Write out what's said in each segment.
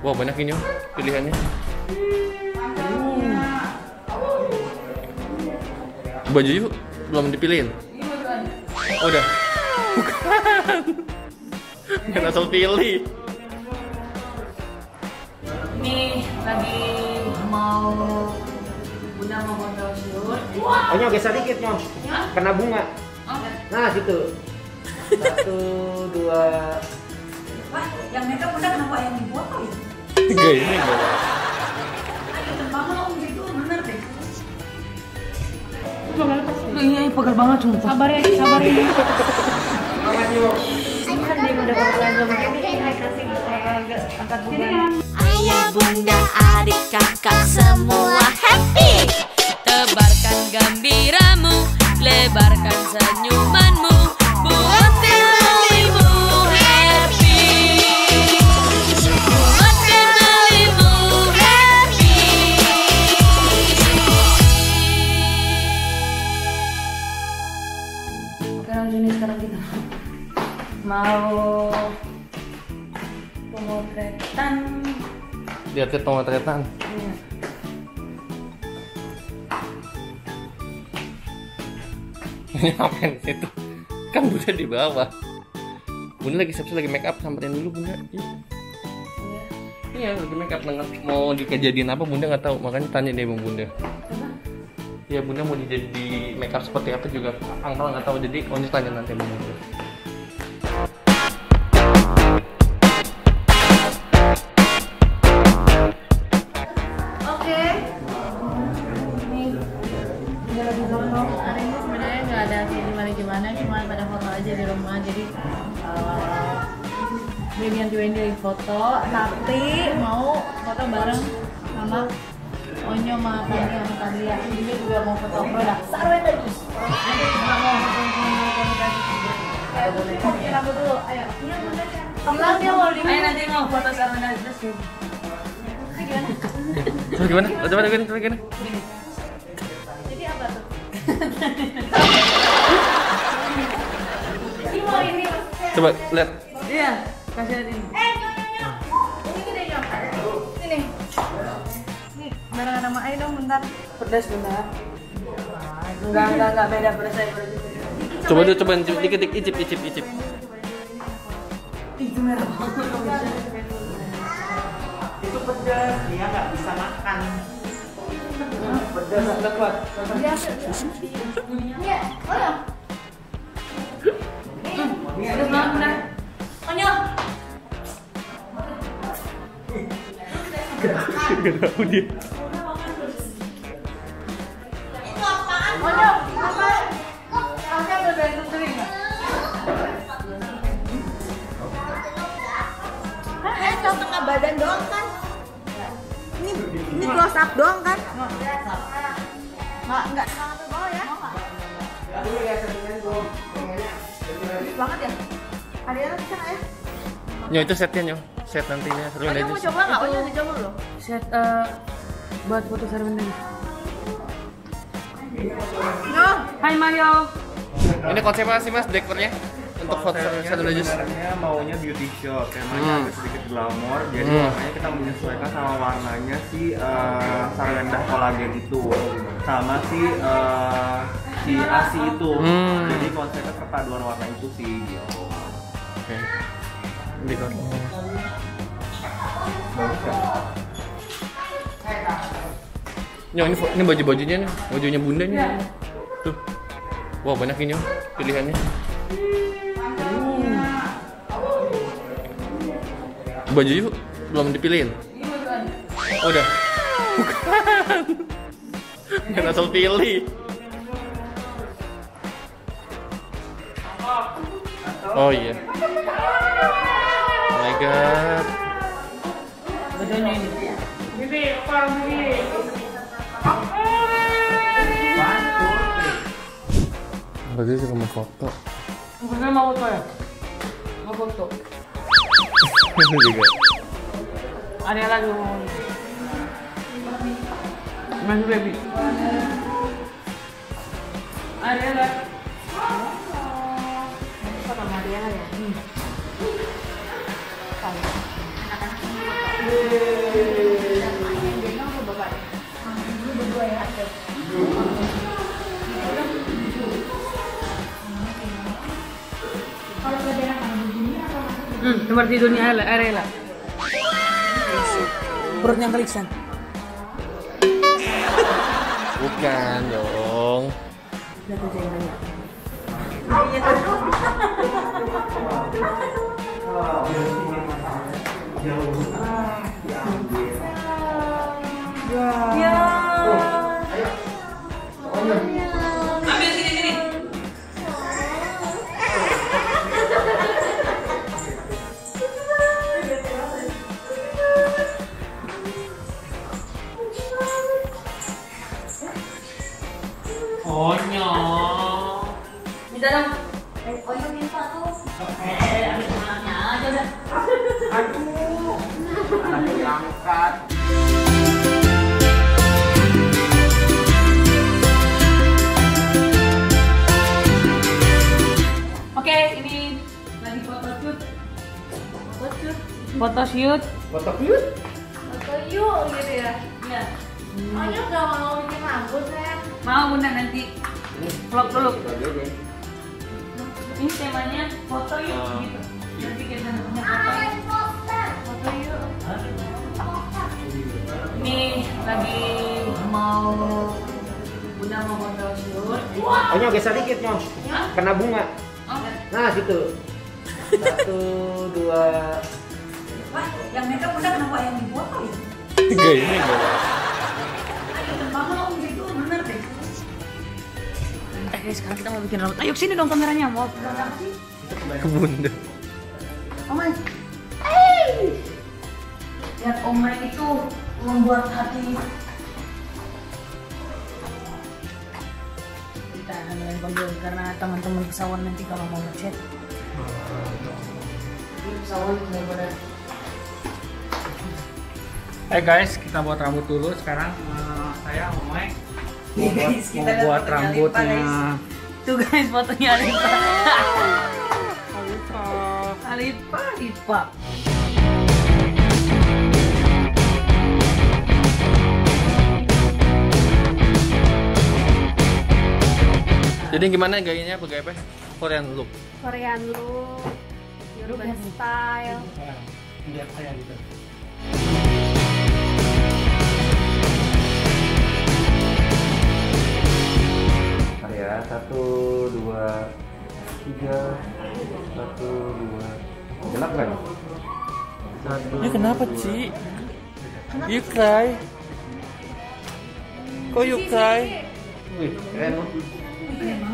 Wah, banyak ini pilihannya. Baju yuk belum dipilihin. Oh, udah. Bukan. Nggak asal pilih. Ini lagi mau Bunda mau foto shoot. Oh, nyok geser dikit nyok. Kena bunga. Nah, situ. 1, 2. Wah, yang makeup Bunda kenapa yang dibuat ya? Enggak ini enggak. Mama om gitu bener deh. Iya, pegel banget sumpah. Sabar ya. Semangat nyok. Kan dia udah bakalan sama ini kasih angkat bunga. Ayah, bunda, adik, kakak semua happy. Tebarkan gembiramu, lebarkan senyumanmu, buat familymu happy. Buat familymu happy. Oke, langsung nih sekarang kita mau pemotretan. Lihat ke pemotretan. Iya. Ini ngapain di situ? Kan Bunda di bawah. Bunda lagi siap lagi make up, samperin dulu Bunda. Iya, lagi make up. Mau dikejadian apa Bunda nggak tahu, makanya tanya deh Bang Bunda. Ya Bunda mau jadi make up seperti apa juga Angkal nggak tahu, jadi Onyo tanya nanti Bang Bunda. Oke. Ini udah lagi foto. Hari ini sebenarnya nggak ada kayak gimana, cuma pada foto aja di rumah. Jadi Baby and Wendy lagi foto, tapi mau foto bareng sama Onyo sama Tania sama Tania. Ini juga mau foto produk. Sarwen lagi. Nanti nggak mau foto komunikasi. Ayo boleh. Rambut dulu. Ayo. Bilang dia mau di. Ayo nanti mau foto Sarwen lagi terus. Gimana? Terus gimana? Coba gini. Jadi apa tuh? Ini mau ini. Coba lihat. Iya, kasih lihat ini. Nyok. Ini gede Nyok. Sini. Nih, barengan sama Ayo dong bentar. Pedas bentar. Enggak beda pedas saya pedas. Coba dikit icip. Itu merah banget. Itu pedas, dia nggak bisa makan. Pedas nggak kuat. Iya, Onyo. Pedas banget benar. Onyo. Gak tahu dia. Onyo, apa? Kakak udah bantu sering nggak? Setengah badan doang kan? Ini close up doang kan? Nggak sampai bawah ya? Bagus banget ya? Kalian bisa nggak ya? Nyo itu setnya Nyo. Set nantinya seru Onyo aja. mau coba nggak? Onyo dicoba loh. Set buat foto Sarwen lagi. Nyo, Hai Mario. Ini konsep apa sih Mas dekornya? Untuk foto satu aja. Sebenarnya maunya beauty shot, temanya agak sedikit glamour, jadi makanya kita menyesuaikan sama warnanya si Sarwendah kolagen itu, sama si ASI itu. Jadi konsepnya perpaduan warna itu sih. Gitu. Oke. Dekor. Bagus kan? Nyo, ini baju-bajunya nih, bajunya Bunda nih. Tuh. Wah, banyak ini pilihannya. Baju yuk belum dipilihin. Oh, udah. Bukan. Nggak asal pilih. Oh iya. Oh my god. Bajunya ini. Bibi, apa Bibi? Berarti juga mau foto. Bukannya mau foto ya? Mau foto. Ini juga. Ada lagi mau. Mas Baby. Ada lagi. Foto sama dia ya. Tempat tidurnya Arela. Perutnya keliksan. Bukan dong. Ambil sini. Onyo. Di dalam. Onyo minta tuh. Ambil anaknya aja udah. Aduh, anaknya diangkat. Oke, ini lagi foto shoot. Foto shoot. Foto yuk. Foto yuk gitu ya. Iya. Onyo gak mau bikin rambut kan? Mau bunda nanti vlog dulu. Ini temanya foto yuk gitu. Nanti kita foto yuk. Ini lagi mau bunda mau foto shoot. Oh nyok geser dikit nyok. Kena bunga. Oh, Nah situ. 1, 2. Wah, yang mereka udah kenapa yang dibuat ya? Tiga ini gak. Mahal gitu, bener deh. guys, sekarang kita mau bikin rambut. Ayo sini dong kameranya, mau Ke bunda. Omay. lihat Omay itu membuat hati. Kita ambil panggil karena teman-teman pesawat nanti kalau mau ngechat. Pesawat benar-benar. Guys, kita buat rambut dulu sekarang. Saya Omay mau buat rambutnya. Tuh guys, fotonya Alipa. Alipa. Jadi gimana gayanya apa gaya apa? Korean look. Korean look, European style. Lihat saya gitu. Ya, 1, 2, 3, 1, 2. Gelap kan? 1. Ya kenapa Ci? You cry. Kok you cry? Wih, keren loh. Dan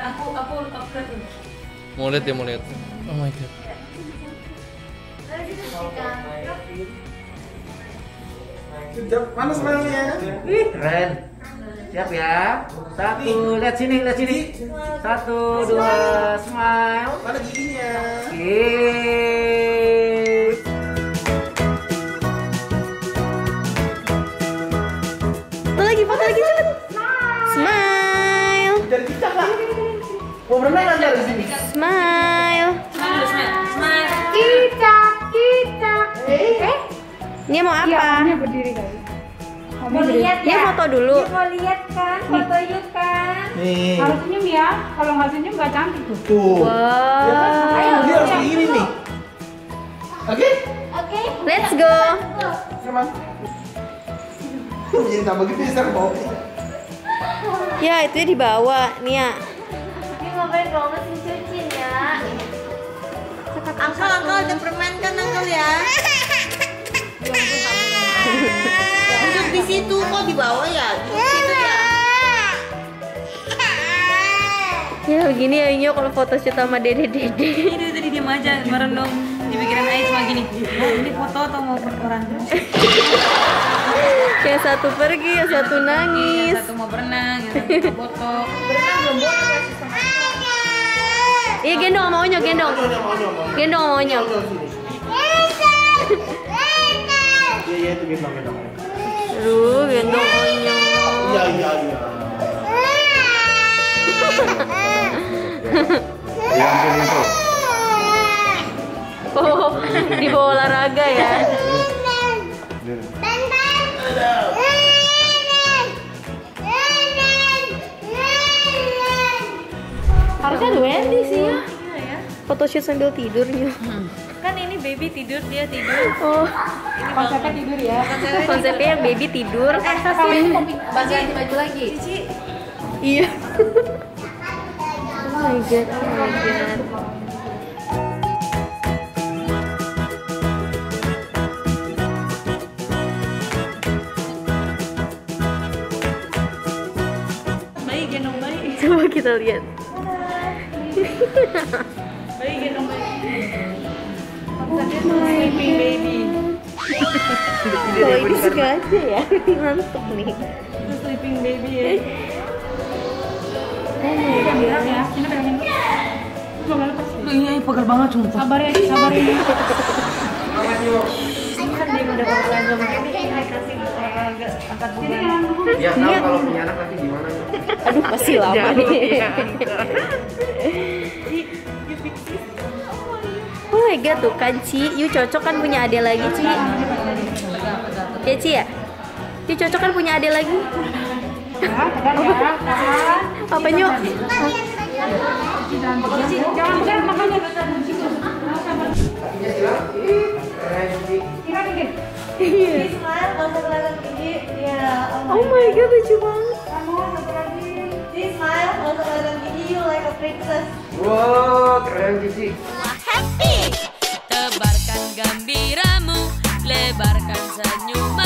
aku Mau lihat ya, mau lihat. Oh my god. Mana smile-nya? Wih, keren. Siap ya. 1, lihat sini. 1, 2, smile. Mana giginya? Foto lagi cepet. Smile. Dari cicak lah. Mau berenang aja di sini. Smile. smile. Cicak. Dia mau apa? Mau lihat Dia ya? foto dulu. Dia mau lihat kan? Foto yuk kan? Nih. Harus senyum ya. Kalau nggak senyum nggak cantik tuh. Tuh. Wow. Ayo, Dia harus begini nih. Oke? Oke. Let's go. Sama. Jadi tambah gede sekarang mau. Ya, itu ya dibawa, Nia. Ini ngapain kalau masih cuci ya? Angkel ada permen kan, Angkel ya? Duduk di situ kok dibawa ya? Duduk situ ya. Ya begini ya Inyo kalau foto shoot sama dede-dede. Ini tadi diam aja, merenung. Dipikirin aja cuma gini. Oh, ini foto atau mau orang? Yang satu pergi, yang satu nangis. Yang satu mau berenang, yang satu foto. Iya gendong sama Onyo, gendong. Gendong sama Onyo. Iya itu gendong. Aduh, gendong Onyo. Iya. Oh, di bawa olahraga ya. Harusnya ada Wendy sih ya. Photoshoot sambil tidurnya. Kan ini baby tidur, dia tidur. Oh, Konsepnya tidur ya. konsepnya yang baby tidur. Ganti baju lagi. Cici. Iya. Oh my god, oh my god. Bayi gendong bayi. Coba kita lihat. Bayi gendong bayi. Sleeping baby. Kalau ini sengaja ya, ngantuk nih. Itu sleeping baby ya. Oh my god. Ya, sini pegangin. Coba lepas. Iya, pegal banget sumpah. Sabar ya, sabar ya. Kan dia udah olahraga begini, ini kasih olahraga angkat beban. Ya tahu kalau punya anak nanti gimana. Aduh, masih lama nih. Oh my god, tuh kan Ci, Yu cocok kan punya adik lagi Ci. Ya Ci ya? Yu cocok kan punya adik lagi. Apa Nyu? Jangan makanya. Smile, masuk kelihatan gigi. Iya. Oh my god, lucu banget. Smile, masuk kelihatan gigi. You like a princess. Wow, keren Cici. Happy, tebarkan gembiramu, lebarkan senyum